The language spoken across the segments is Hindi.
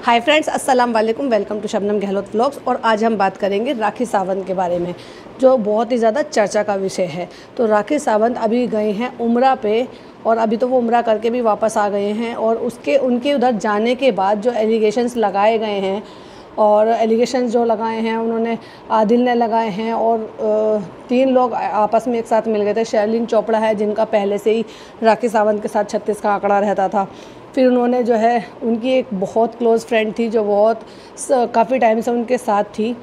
हाय फ्रेंड्स, अस्सलाम वालेकुम। Welcome to Shabnam Gehlot vlogs. और आज हम बात करेंगे राखी सावंत के बारे में, जो बहुत ही ज़्यादा चर्चा का विषय है। तो राखी सावंत अभी गए हैं उम्रा पे, और अभी तो वो उम्रा करके भी वापस आ गए हैं। और उनके उधर जाने के बाद जो एलिगेशंस लगाए गए हैं, और एलिगेशंस जो लगाए हैं उन्होंने आदिल ने लगाए हैं, और 3 लोग आपस में एक साथ मिल गए थे। शर्लिन चोपड़ा है, जिनका पहले से ही राखी सावंत के साथ 36 का आंकड़ा रहता था। फिर उन्होंने जो है, उनकी एक बहुत क्लोज़ फ्रेंड थी जो बहुत काफ़ी टाइम से उनके साथ थी,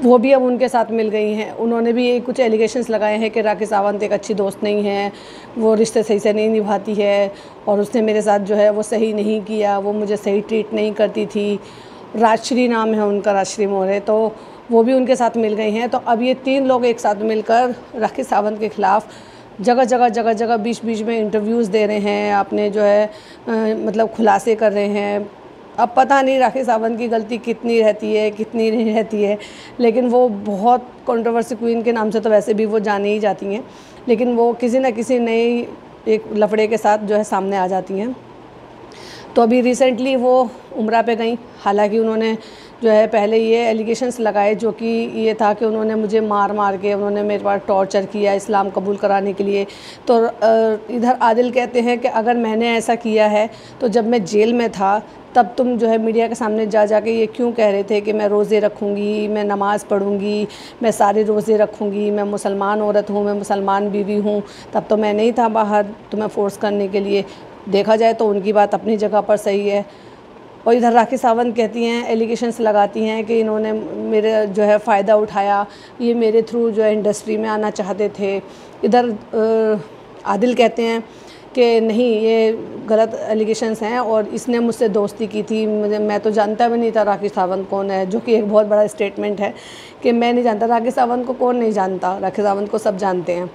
वो भी अब उनके साथ मिल गई हैं। उन्होंने भी कुछ एलिगेशंस लगाए हैं कि राखी सावंत एक अच्छी दोस्त नहीं है, वो रिश्ते सही से नहीं निभाती है, और उसने मेरे साथ जो है वो सही नहीं किया, वो मुझे सही ट्रीट नहीं करती थी। राजश्री नाम है उनका, राजश्री मोरे, तो वो भी उनके साथ मिल गई हैं। तो अब ये 3 लोग एक साथ मिलकर राखी सावंत के ख़िलाफ़ जगह जगह बीच में इंटरव्यूज़ दे रहे हैं, आपने जो है मतलब खुलासे कर रहे हैं। अब पता नहीं राखी सावंत की गलती कितनी रहती है, कितनी नहीं रहती है, लेकिन वो बहुत कंट्रोवर्सी क्वीन के नाम से तो वैसे भी वो जानी ही जाती हैं, लेकिन वो किसी न किसी नई एक लफड़े के साथ जो है सामने आ जाती हैं। तो अभी रिसेंटली वो उम्रा पे गई। हालांकि उन्होंने जो है पहले ये एलिगेशंस लगाए, जो कि ये था कि उन्होंने मुझे मार के उन्होंने मेरे पास टॉर्चर किया इस्लाम कबूल कराने के लिए। तो इधर आदिल कहते हैं कि अगर मैंने ऐसा किया है तो जब मैं जेल में था तब तुम जो है मीडिया के सामने जा के ये क्यों कह रहे थे कि मैं रोज़े रखूँगी, मैं नमाज़ पढ़ूँगी, मैं सारे रोज़े रखूँगी, मैं मुसलमान औरत हूँ, मैं मुसलमान बीवी हूँ। तब तो मैं नहीं था बाहर तुम्हें फ़ोर्स करने के लिए। देखा जाए तो उनकी बात अपनी जगह पर सही है। और इधर राखी सावंत कहती हैं, एलिगेशंस लगाती हैं कि इन्होंने मेरे जो है फ़ायदा उठाया, ये मेरे थ्रू जो है इंडस्ट्री में आना चाहते थे। इधर आदिल कहते हैं कि नहीं, ये गलत एलिगेशंस हैं और इसने मुझसे दोस्ती की थी। मैं तो जानता भी नहीं था राखी सावंत कौन है, जो कि एक बहुत बड़ा स्टेटमेंट है कि मैं नहीं जानता। राखी सावंत को कौन नहीं जानता, राखी सावंत को सब जानते हैं।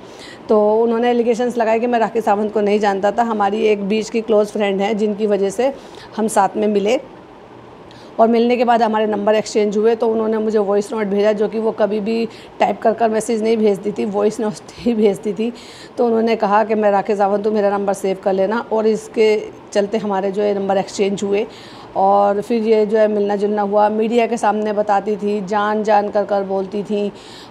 तो उन्होंने एलिगेशंस लगाए कि मैं राखी सावंत को नहीं जानता था, हमारी एक बीच की क्लोज़ फ्रेंड है जिनकी वजह से हम साथ में मिले, और मिलने के बाद हमारे नंबर एक्सचेंज हुए। तो उन्होंने मुझे वॉइस नोट भेजा, जो कि वो कभी भी टाइप कर मैसेज नहीं भेजती थी, वॉइस नोट ही भेजती थी। तो उन्होंने कहा कि मैं राखी सावंत हूँ, मेरा नंबर सेव कर लेना, और इसके चलते हमारे जो है नंबर एक्सचेंज हुए। और फिर ये जो है मिलना जुलना हुआ। मीडिया के सामने बताती थी, जान कर बोलती थी,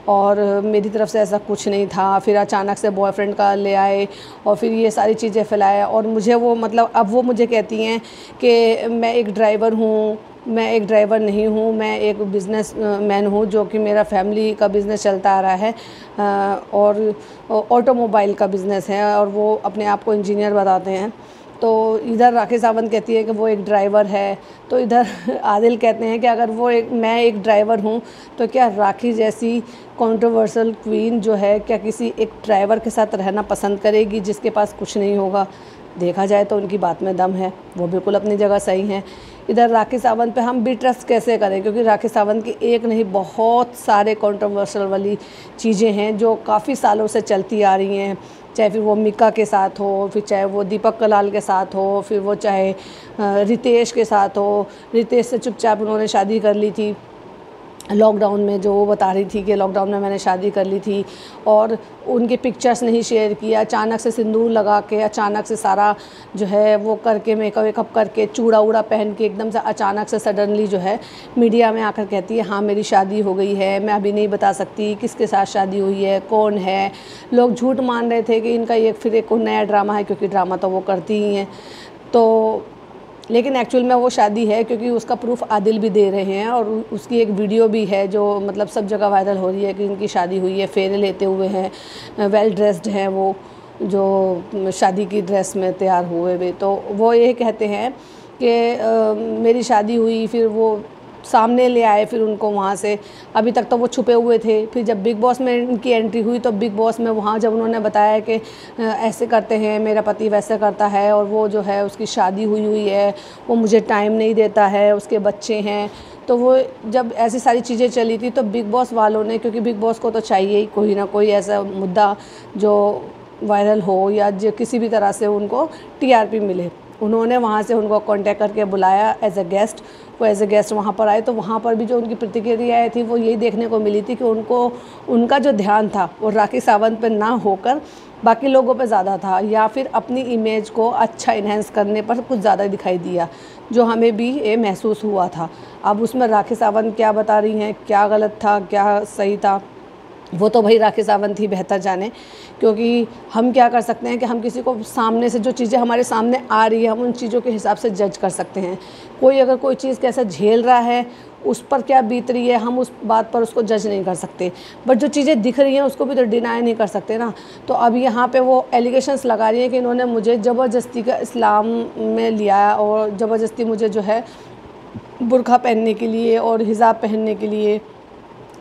और मेरी तरफ से ऐसा कुछ नहीं था। फिर अचानक से बॉयफ्रेंड का ले आए और फिर ये सारी चीज़ें फैलाए, और मुझे वो मतलब अब वो मुझे कहती हैं कि मैं एक ड्राइवर हूँ। मैं एक ड्राइवर नहीं हूँ, मैं एक बिज़नेस मैन हूँ, जो कि मेरा फैमिली का बिज़नेस चलता आ रहा है, और ऑटोमोबाइल का बिज़नेस है, और वो अपने आप को इंजीनियर बताते हैं। तो इधर राखी सावंत कहती है कि वो एक ड्राइवर है। तो इधर आदिल कहते हैं कि अगर मैं एक ड्राइवर हूँ तो क्या राखी जैसी कंट्रोवर्शियल क्वीन जो है, क्या किसी एक ड्राइवर के साथ रहना पसंद करेगी जिसके पास कुछ नहीं होगा? देखा जाए तो उनकी बात में दम है, वो बिल्कुल अपनी जगह सही हैं। इधर राखी सावंत पे हम भी ट्रस्ट कैसे करें, क्योंकि राखी सावंत की एक नहीं बहुत सारे कंट्रोवर्शियल वाली चीज़ें हैं जो काफ़ी सालों से चलती आ रही हैं। चाहे फिर वो मिका के साथ हो, फिर चाहे वो दीपक कलाल के साथ हो, फिर वो चाहे रितेश के साथ हो। रितेश से चुपचाप उन्होंने शादी कर ली थी लॉकडाउन में, जो वो बता रही थी कि लॉकडाउन में मैंने शादी कर ली थी, और उनके पिक्चर्स नहीं शेयर किया। अचानक से सिंदूर लगा के, अचानक से सारा जो है वो करके, मेकअप वेकअप करके, चूड़ा उड़ा पहन के, एकदम से अचानक से सडनली जो है मीडिया में आकर कहती है हाँ मेरी शादी हो गई है, मैं अभी नहीं बता सकती किसके साथ शादी हुई है, कौन है। लोग झूठ मान रहे थे कि इनका ये फिर एक नया ड्रामा है, क्योंकि ड्रामा तो वो करती ही हैं। तो लेकिन एक्चुअल में वो शादी है, क्योंकि उसका प्रूफ आदिल भी दे रहे हैं, और उसकी एक वीडियो भी है जो मतलब सब जगह वायरल हो रही है कि इनकी शादी हुई है, फेरे लेते हुए हैं, वेल ड्रेस्ड हैं वो, जो शादी की ड्रेस में तैयार हुए हुए। तो वो ये कहते हैं कि मेरी शादी हुई, फिर वो सामने ले आए फिर उनको वहाँ से। अभी तक तो वो छुपे हुए थे। फिर जब बिग बॉस में इनकी एंट्री हुई तो बिग बॉस में वहाँ जब उन्होंने बताया कि ऐसे करते हैं, मेरा पति वैसे करता है, और वो जो है उसकी शादी हुई है, वो मुझे टाइम नहीं देता है, उसके बच्चे हैं। तो वो जब ऐसी सारी चीज़ें चली थी तो बिग बॉस वालों ने, क्योंकि बिग बॉस को तो चाहिए ही कोई ना कोई ऐसा मुद्दा जो वायरल हो, या जो किसी भी तरह से उनको टीआरपी मिले, उन्होंने वहाँ से उनको कांटेक्ट करके बुलाया एज अ गेस्ट। वो एज अ गेस्ट वहाँ पर आए, तो वहाँ पर भी जो उनकी प्रतिक्रियाएँ थी वो यही देखने को मिली थी कि उनका जो ध्यान था वो राखी सावंत पर ना होकर बाकी लोगों पे ज़्यादा था, या फिर अपनी इमेज को अच्छा इन्हेंस करने पर कुछ ज़्यादा दिखाई दिया, जो हमें भी ये महसूस हुआ था। अब उसमें राखी सावंत क्या बता रही हैं, क्या गलत था क्या सही था, वो तो भाई राखी सावंत ही बेहतर जाने, क्योंकि हम क्या कर सकते हैं कि हम किसी को सामने से जो चीज़ें हमारे सामने आ रही है हम उन चीज़ों के हिसाब से जज कर सकते हैं। कोई अगर कोई चीज़ कैसा झेल रहा है, उस पर क्या बीत रही है, हम उस बात पर उसको जज नहीं कर सकते, बट जो चीज़ें दिख रही हैं उसको भी तो डिनाई नहीं कर सकते ना। तो अब यहाँ पे वो एलिगेशंस लगा रही हैं कि इन्होंने मुझे ज़बरदस्ती का इस्लाम में लिया और ज़बरदस्ती मुझे जो है बुर्का पहनने के लिए और हिजाब पहनने के लिए,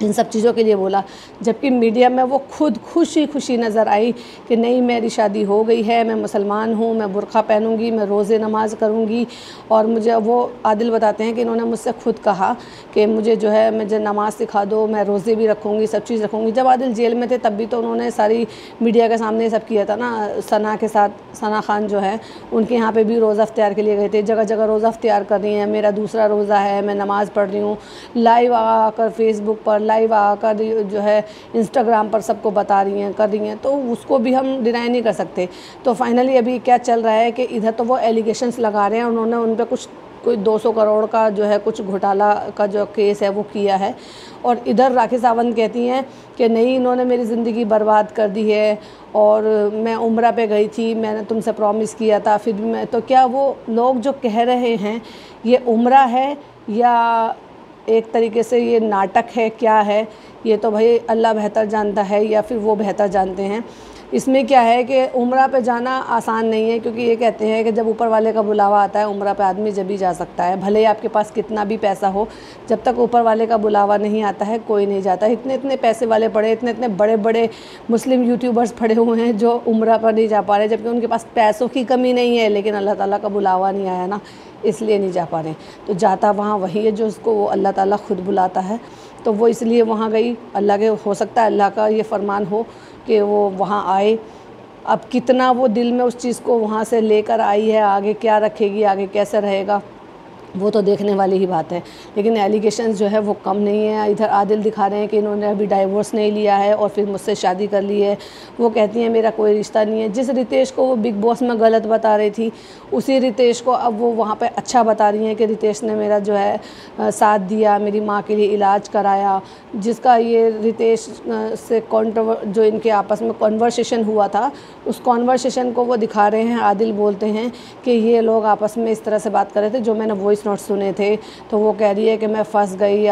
इन सब चीज़ों के लिए बोला, जबकि मीडिया में वो खुद खुशी नज़र आई कि नहीं मेरी शादी हो गई है, मैं मुसलमान हूँ, मैं बुर्का पहनूंगी, मैं रोज़े नमाज करूँगी। और मुझे वो आदिल बताते हैं कि इन्होंने मुझसे खुद कहा कि मुझे जो है मुझे नमाज सिखा दो, मैं रोज़े भी रखूँगी, सब चीज़ रखूँगी। जब आदिल जेल में थे तब भी तो उन्होंने सारी मीडिया के सामने सब किया था ना। सना के साथ, सना खान जो है उनके यहाँ पर भी रोज़ा अख्तियार के लिए गए थे, जगह जगह रोज़ा अख्तियार कर रही हैं, मेरा दूसरा रोज़ा है, मैं नमाज़ पढ़ रही हूँ, लाइव आकर फेसबुक पर लाइव आकर जो है इंस्टाग्राम पर सबको बता रही हैं, कर रही हैं, तो उसको भी हम डिनाई नहीं कर सकते। तो फाइनली अभी क्या चल रहा है कि इधर तो वो एलिगेशंस लगा रहे हैं, उन्होंने उन पर कुछ कोई 200 करोड़ का जो है कुछ घोटाला का जो केस है वो किया है, और इधर राखी सावंत कहती हैं कि नहीं इन्होंने मेरी ज़िंदगी बर्बाद कर दी है, और मैं उम्रा पे गई थी, मैंने तुमसे प्रॉमिस किया था, फिर भी मैं तो क्या वो लोग जो कह रहे हैं ये उम्रा है या एक तरीके से ये नाटक है, क्या है ये तो भाई अल्लाह बेहतर जानता है, या फिर वो बेहतर जानते हैं। इसमें क्या है कि उम्रा पे जाना आसान नहीं है, क्योंकि ये कहते हैं कि जब ऊपर वाले का बुलावा आता है उम्रा पे आदमी जब ही जा सकता है, भले ही आपके पास कितना भी पैसा हो, जब तक ऊपर वाले का बुलावा नहीं आता है कोई नहीं जाता। इतने इतने पैसे वाले पड़े, इतने इतने बड़े बड़े मुस्लिम यूट्यूबर्स पड़े हुए हैं जो उम्रा पर नहीं जा पा रहे, जबकि उनके पास पैसों की कमी नहीं है, लेकिन अल्लाह ताला का बुलावा नहीं आया ना, इसलिए नहीं जा पा रहे। तो जाता वहाँ वही है जो उसको वो अल्लाह ताला खुद बुलाता है, तो वो इसलिए वहाँ गई। अल्लाह के हो सकता है अल्लाह का ये फरमान हो कि वो वहाँ आए। अब कितना वो दिल में उस चीज़ को वहाँ से लेकर आई है, आगे क्या रखेगी, आगे कैसे रहेगा, वो तो देखने वाली ही बात है। लेकिन एलिगेशंस जो है वो कम नहीं है। इधर आदिल दिखा रहे हैं कि इन्होंने अभी डाइवोर्स नहीं लिया है और फिर मुझसे शादी कर ली है। वो कहती हैं मेरा कोई रिश्ता नहीं है। जिस रितेश को वो बिग बॉस में गलत बता रही थी, उसी रितेश को अब वो वहाँ पे अच्छा बता रही हैं कि रितेश ने मेरा जो है साथ दिया, मेरी माँ के लिए इलाज कराया। जिसका ये रितेश से जो इनके आपस में कॉन्वर्सेशन हुआ था, उस कॉन्वर्सेशन को वो दिखा रहे हैं। आदिल बोलते हैं कि ये लोग आपस में इस तरह से बात कर रहे थे, जो मैंने वॉइस नोट सुने थे। तो वो कह रही है कि मैं फंस गई,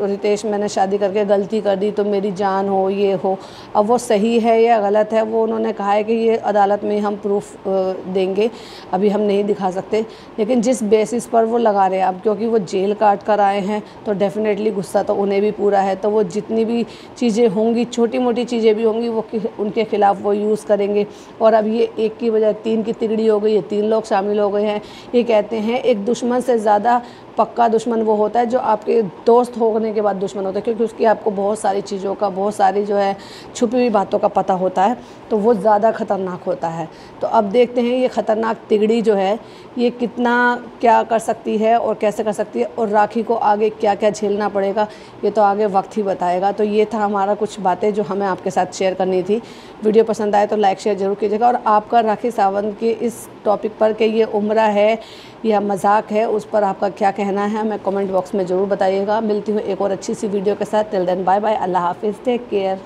रितेश मैंने शादी करके गलती कर दी, तो मेरी जान हो, ये हो। अब वो सही है या गलत है वो उन्होंने कहा है कि ये अदालत में हम प्रूफ देंगे, अभी हम नहीं दिखा सकते। लेकिन जिस बेसिस पर वो लगा रहे हैं, अब क्योंकि वो जेल काट कर आए हैं तो डेफिनेटली गुस्सा तो उन्हें भी पूरा है, तो वो जितनी भी चीज़ें होंगी, छोटी मोटी चीज़ें भी होंगी, वो उनके खिलाफ वो यूज़ करेंगे। और अब ये एक की बजाय 3 की तिगड़ी हो गई है, 3 लोग शामिल हो गए हैं। ये कहते हैं एक दुश्मन से ज़्यादा पक्का दुश्मन वो होता है जो आपके दोस्त होने के बाद दुश्मन होता है, क्योंकि उसकी आपको बहुत सारी चीज़ों का, बहुत सारी जो है छुपी हुई बातों का पता होता है, तो वो ज़्यादा ख़तरनाक होता है। तो अब देखते हैं ये ख़तरनाक तिगड़ी जो है ये कितना क्या कर सकती है और कैसे कर सकती है, और राखी को आगे क्या क्या झेलना पड़ेगा ये तो आगे वक्त ही बताएगा। तो ये था हमारा कुछ बातें जो हमें आपके साथ शेयर करनी थी। वीडियो पसंद आए तो लाइक शेयर ज़रूर कीजिएगा, और आपका राखी सावंत के इस टॉपिक पर कि ये उम्रा है या मजाक है, उस पर आपका क्या कहना है हमें कमेंट बॉक्स में ज़रूर बताइएगा। मिलती हूँ एक और अच्छी सी वीडियो के साथ। टिल देन बाय बाय, अल्लाह हाफिज़, टेक केयर।